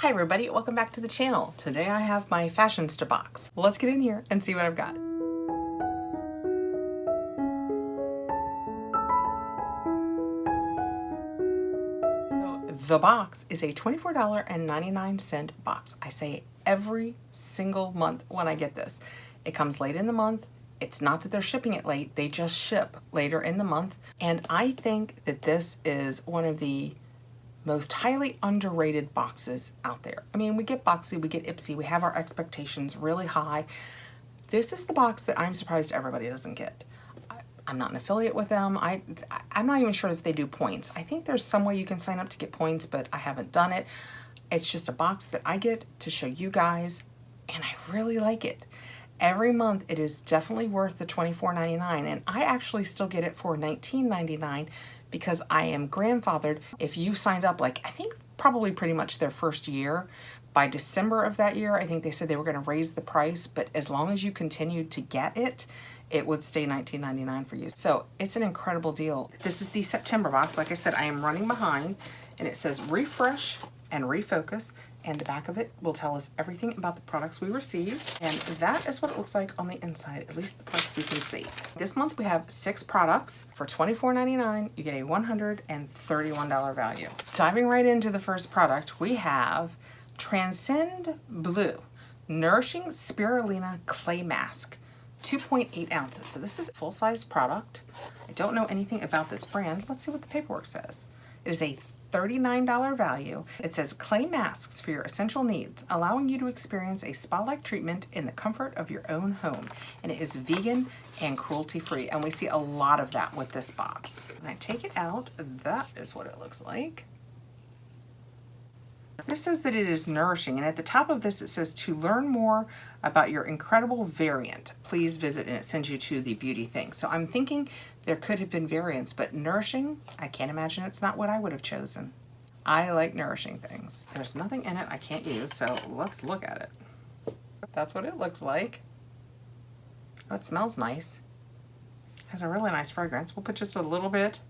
Hi everybody, welcome back to the channel. Today I have my Fashionsta box. Let's get in here and see what I've got. The box is a $24.99 box. I say every single month when I get this. It comes late in the month. It's not that they're shipping it late, they just ship later in the month. And I think that this is one of the most highly underrated boxes out there. I mean, we get Boxy, we get Ipsy, we have our expectations really high. This is the box that I'm surprised everybody doesn't get. I'm not an affiliate with them. I'm not even sure if they do points. I think there's some way you can sign up to get points, but I haven't done it. It's just a box that I get to show you guys, and I really like it. Every month it is definitely worth the $24.99, and I actually still get it for $19.99 because I am grandfathered. If you signed up, like I think probably pretty much their first year, by December of that year, I think they said they were going to raise the price, but as long as you continued to get it, it would stay $19.99 for you. So it's an incredible deal. This is the September box. Like I said, I am running behind, and it says refresh and refocus, and the back of it will tell us everything about the products we received, and that is what it looks like on the inside, at least the parts we can see. This month we have 6 products for $24.99. You get a $131 value. Diving right into the first product, we have Transcend Blue Nourishing Spirulina Clay Mask, 2.8 ounces. So this is a full-size product. I don't know anything about this brand. Let's see what the paperwork says. It is a $39 value. It says clay masks for your essential needs, allowing you to experience a spa-like treatment in the comfort of your own home. And it is vegan and cruelty-free. And we see a lot of that with this box. When I take it out, that is what it looks like. This says that it is nourishing, and at the top of this it says to learn more about your incredible variant, please visit, and it sends you to the beauty thing. So I'm thinking there could have been variants, but nourishing, I can't imagine it's not what I would have chosen. I like nourishing things. There's nothing in it I can't use, so let's look at it. That's what it looks like. Oh, it smells nice. It has a really nice fragrance. We'll put just a little bit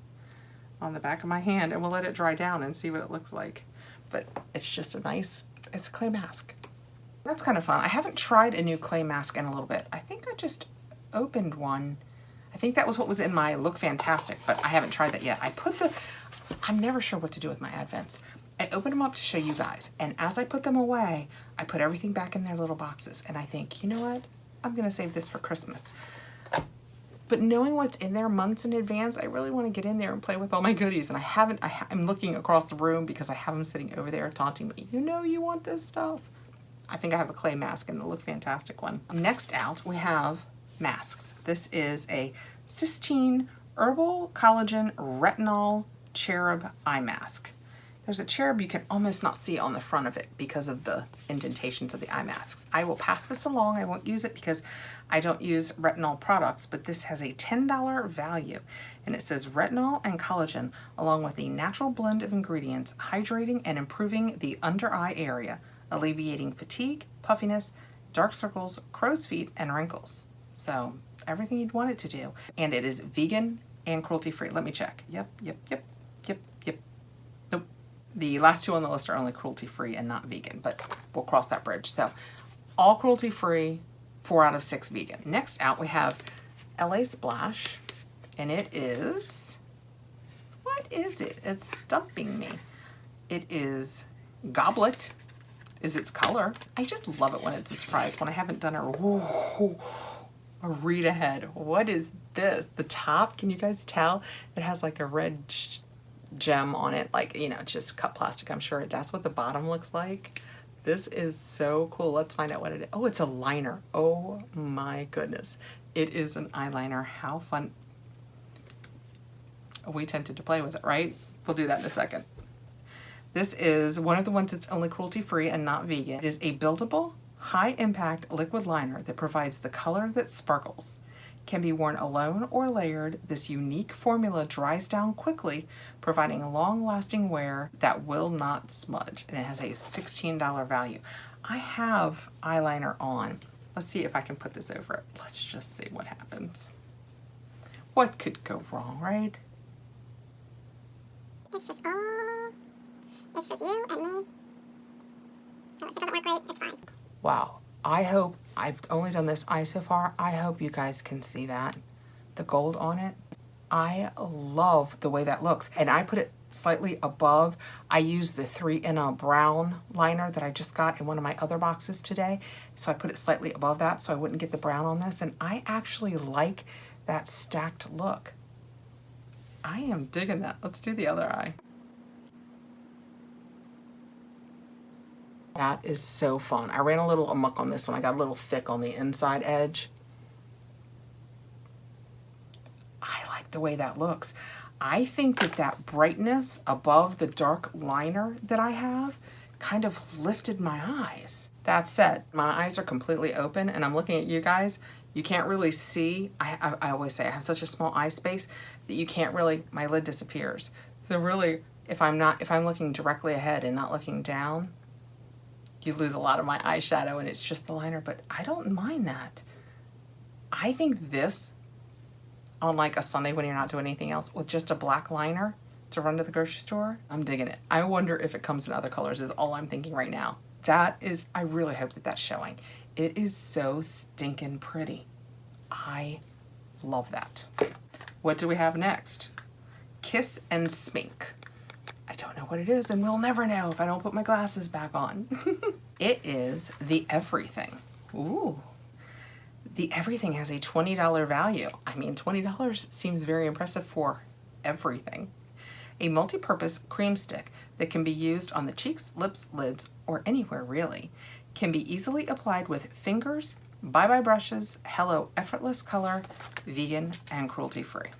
on the back of my hand and we'll let it dry down and see what it looks like. But it's just a nice, it's a clay mask. That's kind of fun. I haven't tried a new clay mask in a little bit. I think I just opened one. I think that was what was in my Look Fantastic, but I haven't tried that yet. I'm never sure what to do with my Advents. I opened them up to show you guys, and as I put them away, I put everything back in their little boxes, and I think, you know what? I'm gonna save this for Christmas. But knowing what's in there months in advance, I really want to get in there and play with all my goodies. And I'm looking across the room because I have them sitting over there taunting me. You know you want this stuff. I think I have a clay mask in the Look Fantastic one. Next out, we have masks. This is a Cysteine Herbal Collagen Retinol Cherub Eye Mask. There's a cherub you can almost not see on the front of it because of the indentations of the eye masks. I will pass this along. I won't use it because I don't use retinol products, but this has a $10 value. And it says retinol and collagen, along with a natural blend of ingredients, hydrating and improving the under eye area, alleviating fatigue, puffiness, dark circles, crow's feet, and wrinkles. So everything you'd want it to do. And it is vegan and cruelty-free. Let me check. Yep. Nope. The last 2 on the list are only cruelty-free and not vegan, but we'll cross that bridge. So all cruelty-free, 4 out of 6 vegan. Next out we have LA Splash, and it is, what is it? It's stumping me. It is Goblet, is its color. I just love it when it's a surprise, when I haven't done a read ahead. What is this? The top, can you guys tell? It has like a red gem on it, like, you know, it's just cut plastic, I'm sure. That's what the bottom looks like. This is so cool. Let's find out what it is. Oh, it's a liner. Oh my goodness. It is an eyeliner. How fun. We tempted to play with it, right? We'll do that in a second. This is one of the ones that's only cruelty-free and not vegan. It is a buildable, high-impact liquid liner that provides the color that sparkles. Can be worn alone or layered. This unique formula dries down quickly, providing a long-lasting wear that will not smudge. And it has a $16 value. I have eyeliner on. Let's see if I can put this over it. Let's just see what happens. What could go wrong, right? It's just you and me. So if it doesn't work right, it's fine. Wow. I hope, I've only done this eye so far. I hope you guys can see that. The gold on it. I love the way that looks. And I put it slightly above. I used the 3 in a brown liner that I just got in one of my other boxes today. So I put it slightly above that so I wouldn't get the brown on this. And I actually like that stacked look. I am digging that. Let's do the other eye. That is so fun. I ran a little amok on this one. I got a little thick on the inside edge. I like the way that looks. I think that that brightness above the dark liner that I have kind of lifted my eyes. That said, my eyes are completely open and I'm looking at you guys. You can't really see. I always say I have such a small eye space that you can't really, my lid disappears. So really, if I'm looking directly ahead and not looking down, you lose a lot of my eyeshadow and it's just the liner, but I don't mind that. I think this, on like a Sunday when you're not doing anything else, with just a black liner to run to the grocery store, I'm digging it. I wonder if it comes in other colors is all I'm thinking right now. That is, I really hope that that's showing. It is so stinking pretty. I love that. What do we have next? Kiss and Smink. I don't know what it is and we'll never know if I don't put my glasses back on. It is the Everything. Ooh. The Everything has a $20 value. I mean, $20 seems very impressive for everything. A multi-purpose cream stick that can be used on the cheeks, lips, lids, or anywhere really. Can be easily applied with fingers, bye-bye brushes, hello effortless color, vegan, and cruelty-free.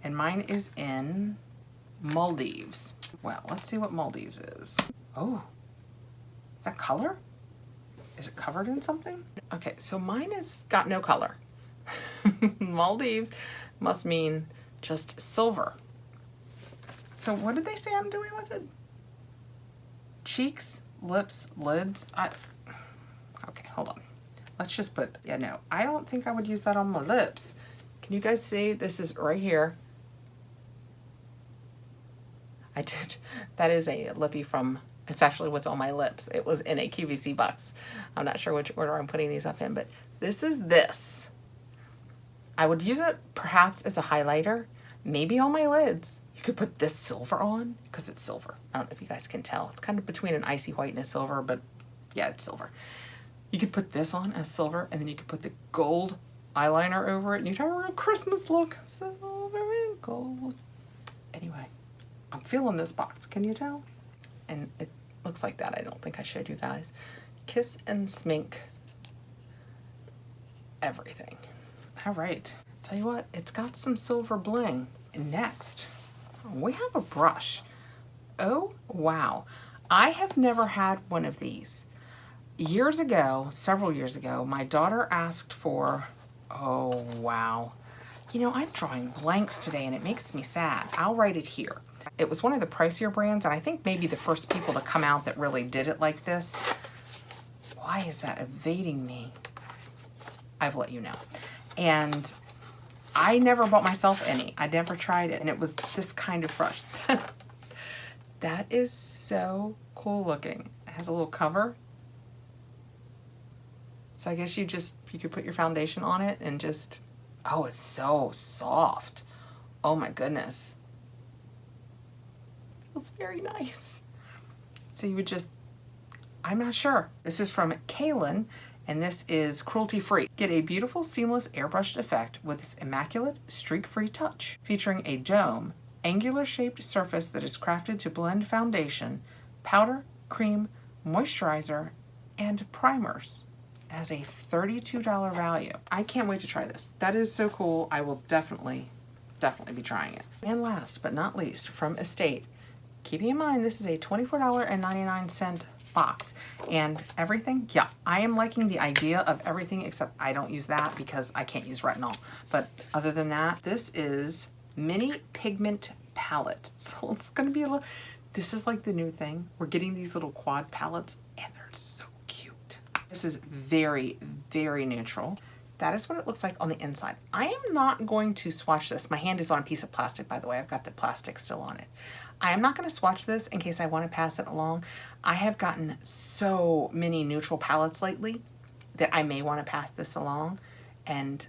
And mine is in Maldives. Well, let's see what Maldives is. Oh, is that color? Is it covered in something? Okay, so mine has got no color. Maldives must mean just silver. So what did they say I'm doing with it? Cheeks, lips, lids. Okay, hold on. Let's just put, yeah, no, I don't think I would use that on my lips. Can you guys see? This is right here. I did. That is a lippy from, it's actually what's on my lips. It was in a QVC box. I'm not sure which order I'm putting these up in, but this is this. I would use it perhaps as a highlighter, maybe on my lids. You could put this silver on because it's silver. I don't know if you guys can tell. It's kind of between an icy white and a silver, but yeah, it's silver. You could put this on as silver and then you could put the gold eyeliner over it and you'd have a real Christmas look. Silver and gold. Anyway. I'm feeling this box, can you tell? And it looks like that. I don't think I showed you guys. Kiss and Smink Everything. All right, tell you what, it's got some silver bling. And next, we have a brush. Oh, wow. I have never had one of these. Years ago, several years ago, my daughter asked for, oh, wow. You know, I'm drawing blanks today and it makes me sad. I'll write it here. It was one of the pricier brands, and I think maybe the first people to come out that really did it like this. Why is that evading me? I've let you know. And I never bought myself any. I never tried it, and it was this kind of brush. That is so cool looking. It has a little cover. So I guess you could put your foundation on it and just, oh, it's so soft. Oh my goodness. Feels very nice. So you would just, I'm not sure. This is from Kathrin, and this is cruelty-free. Get a beautiful seamless airbrushed effect with this immaculate streak-free touch, featuring a dome, angular-shaped surface that is crafted to blend foundation, powder, cream, moisturizer, and primers. It has a $32 value. I can't wait to try this. That is so cool. I will definitely be trying it. And last but not least, from Estate, keeping in mind this is a $24.99 box. And everything, yeah, I am liking the idea of everything except I don't use that because I can't use retinol. But other than that, this is mini pigment palette. So it's gonna be a little, this is like the new thing. We're getting these little quad palettes and they're so cute. This is very, very neutral. that is what it looks like on the inside. I am not going to swatch this. My hand is on a piece of plastic, by the way. I've got the plastic still on it. I am not going to swatch this in case I want to pass it along. I have gotten so many neutral palettes lately that I may want to pass this along, and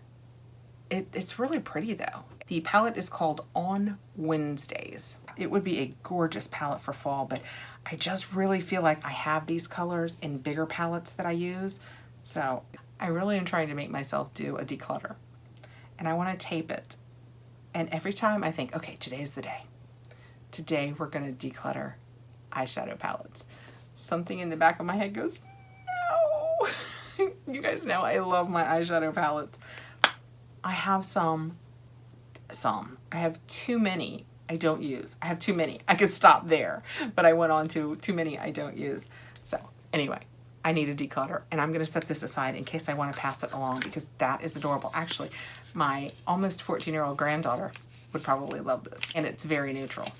it's really pretty though. The palette is called On Wednesdays. It would be a gorgeous palette for fall, but I just really feel like I have these colors in bigger palettes that I use. So I really am trying to make myself do a declutter, and I want to tape it. And every time I think, okay, today's the day. Today we're going to declutter eyeshadow palettes. Something in the back of my head goes, no. You guys know I love my eyeshadow palettes. I have some. I have too many I don't use. I have too many. I could stop there, but I went on to too many I don't use. So anyway, I need a declutter, and I'm going to set this aside in case I want to pass it along, because that is adorable. Actually, my almost 14-year-old granddaughter would probably love this, and it's very neutral.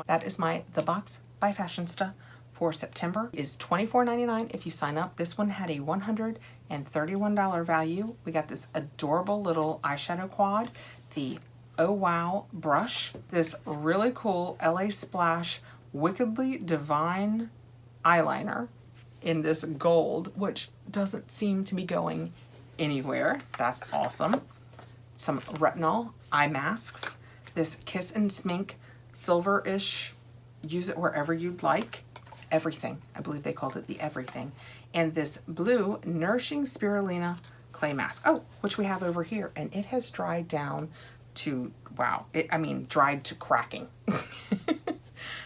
That is my The Box by Fashionsta for September. It is $24.99 if you sign up. This one had a $131 value. We got this adorable little eyeshadow quad, the Oh Wow brush, this really cool LA Splash Wickedly Divine eyeliner in this gold, which doesn't seem to be going anywhere. That's awesome. Some retinol eye masks, this Kiss and Smink silver-ish, use it wherever you'd like, everything. I believe they called it the everything. And this blue Nourishing Spirulina clay mask, oh, which we have over here, and it has dried down to, wow, dried to cracking.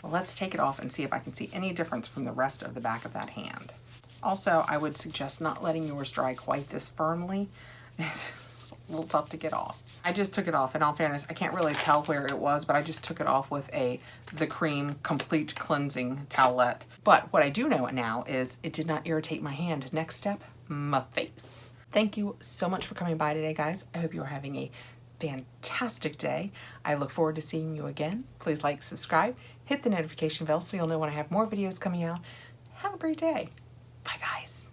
Let's take it off and see if I can see any difference from the rest of the back of that hand. Also, I would suggest not letting yours dry quite this firmly. It's a little tough to get off. I just took it off. In all fairness, I can't really tell where it was, but I just took it off with the Cream Complete Cleansing Towelette. But what I do know now is it did not irritate my hand. Next step, my face. Thank you so much for coming by today, guys. I hope you are having a fantastic day. I look forward to seeing you again. Please like, subscribe, hit the notification bell so you'll know when I have more videos coming out. Have a great day. Bye, guys.